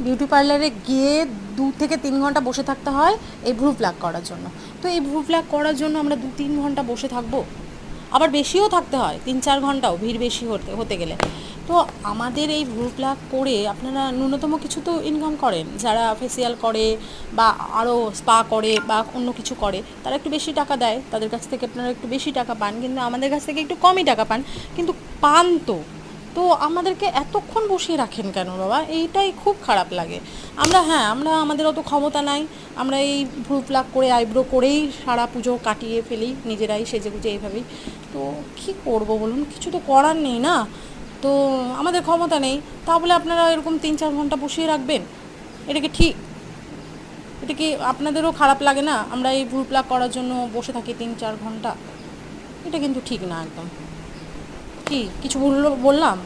Beauty পার্লারে গিয়ে 2 থেকে 3 ঘন্টা বসে থাকতে হয় এই ভ্রু প্লাক করার জন্য। তো এই ভ্রু প্লাক করার জন্য আমরা 2-3 ঘন্টা বসে থাকবো? আবার বেশিও থাকতে হয়, 3-4 ঘন্টাও ভিড় বেশি হতে গেলে। তো আমাদের এই ভ্রু প্লাক করে আপনারা ন্যূনতম কিছু তো ইনকাম করেন। যারা ফেসিয়াল করে বা আরও স্পা করে বা অন্য কিছু করে, তারা একটু বেশি টাকা দেয়, তাদের কাছ থেকে আপনারা একটু বেশি টাকা পান, কিন্তু আমাদের কাছ থেকে একটু কমই টাকা পান, কিন্তু পান তো। তো আমাদেরকে এতক্ষণ বসিয়ে রাখেন কেন বাবা? এইটাই খুব খারাপ লাগে। আমরা আমাদের অত ক্ষমতা নাই, আমরা এই ভ্রু প্লাক করে আইব্রো করেই সারা পুজো কাটিয়ে ফেলি নিজেরাই সেজেগুজে এইভাবেই। তো কী করবো বলুন, কিছু তো করার নেই না। তো আমাদের ক্ষমতা নেই, তা বলে আপনারা এরকম 3-4 ঘন্টা বসিয়ে রাখবেন? এটা কি ঠিক? এটা কি আপনাদেরও খারাপ লাগে না আমরা এই ভ্রু প্লাক করার জন্য বসে থাকি 3-4 ঘন্টা? এটা কিন্তু ঠিক না একদম। কি কিছু বললাম?